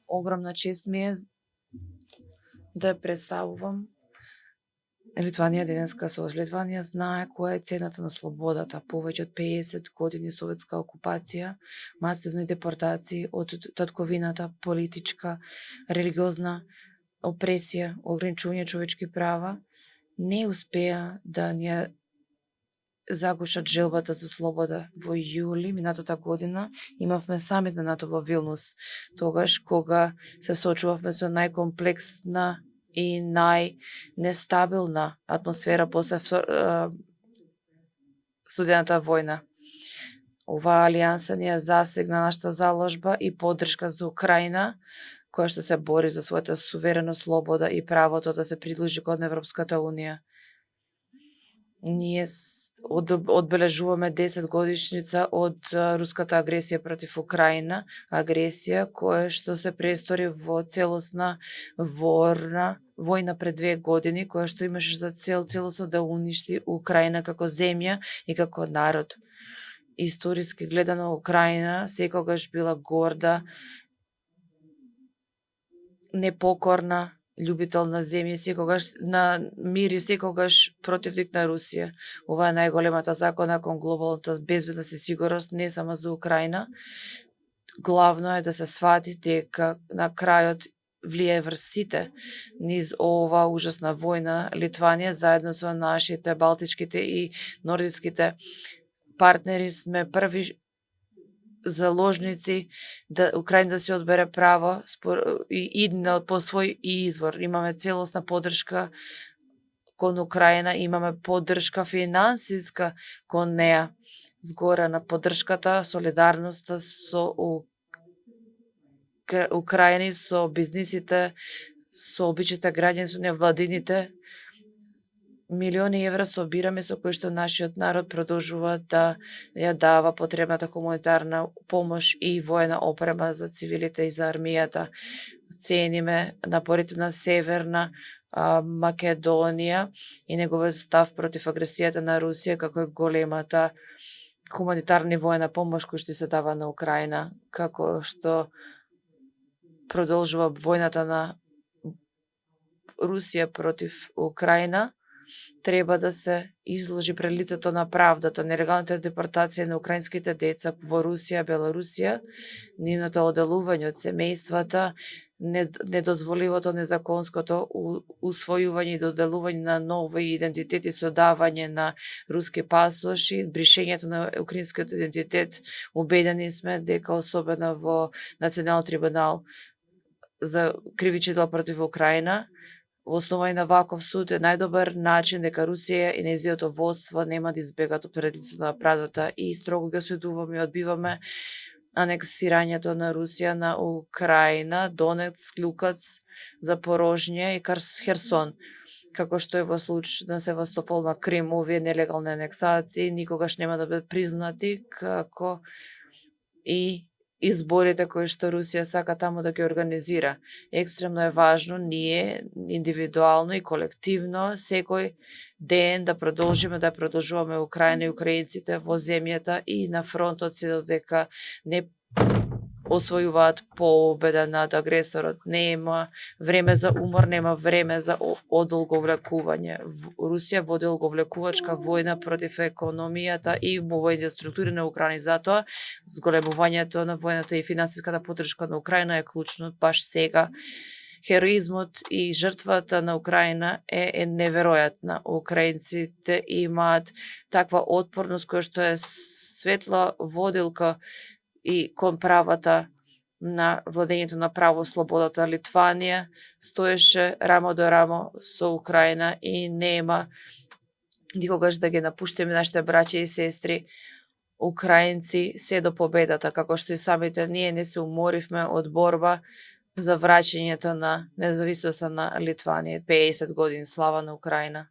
Огромна чест ми е да ја представувам Литванија денеска. Со Литванија знае која е цената на слободата. Повеќе од 50 години советска окупација, масивни депортации од татковината, политичка, религиозна опресија, ограничување човечки права, не успеа да ни загушат желбата за слобода. Во јули минатата година имавме самит на НАТО во Вилнус, тогаш кога се соочувавме со најкомплексна и најнестабилна атмосфера после студената војна. Оваа алијанса ни ја засегна нашата заложба и поддршка за Украина, која што се бори за својата суверена слобода и правото да се придружи кон Европската Унија. Ние одбележуваме 10 годишница од руската агресија против Украина, агресија која што се престори во целосна војна пред 2 години, која што имаше за цел целосно да уништи Украина како земја и како народ. Историски гледано, Украина секогаш била горда, непокорна, љубител на земја, секогаш на мир и секогаш противник на Русија. Ова е најголемата закона кон глобалната безбедност и сигурност, не само за Украина. Главно е да се свати дека на крајот влие врз сите низ ова ужасна војна. Литванија заедно со нашите балтичките и нордиските партнери сме први заложници да Украина да се одбере право и по свој извор. Имаме целосна поддршка кон Украина, имаме поддршка финансиска кон неа. Згора на поддршката, солидарноста со Украина, со бизнисите, со обичните граѓани, со невладините. Милиони евра собираме со кои што нашиот народ продолжува да ја дава потребната хуманитарна помош и воена опрема за цивилите и за армијата. Цениме напорите на Северна Македонија и неговиот став против агресијата на Русија, како и големата хуманитарна и воена помош која што се дава на Украина, како што продолжува војната на Русија против Украина. Треба да се изложи пред лицето на правдата нелегалната депортација на украинските деца во Русија, Белорусија, нивното оделување од семејствата, недозволивото, незаконското усвојување и доделување на нови идентитети со давање на руски пасоши, бришењето на украинскиот идентитет. Убедени сме дека особено во Националниот трибунал за кривични дела против Украина, во основа и на ваков суд е најдобар начин дека Русија и нејзиното водство нема да избегат пред лицето на правдата и строго ги осудуваме и одбиваме анексирањето на Русија на Украина, Донецк, Лукац, Запорожње и Херсон. Како што е во случај на Севастополь на Крим, овие нелегални анексации никогаш нема да бидат признати, како и изборите кои што Русија сака таму да ги организира. Екстремно е важно ние индивидуално и колективно секој ден да продолжуваме Украина и украинците во земјата и на фронтот се додека не освојуваат победа над агресорот. Нема време за умор, нема време за одолговлекување. Русија води одолговлекувачка војна против економијата и војните структури на Украина. Затоа зголемувањето на војната и финансиската поддршка на Украина е клучно баш сега. Хероизмот и жртвата на Украина е неверојатна. Украинците имаат таква отпорност која што е светла водилка и кон правата на владењето на право, слободата. Литванија стоеше рамо до рамо со Украина и нема никогаш да ги напуштиме нашите браќа и сестри украинци се до победата, како што и самите ние не се уморивме од борба за враќањето на независноста на Литванија. 50 години слава на Украина.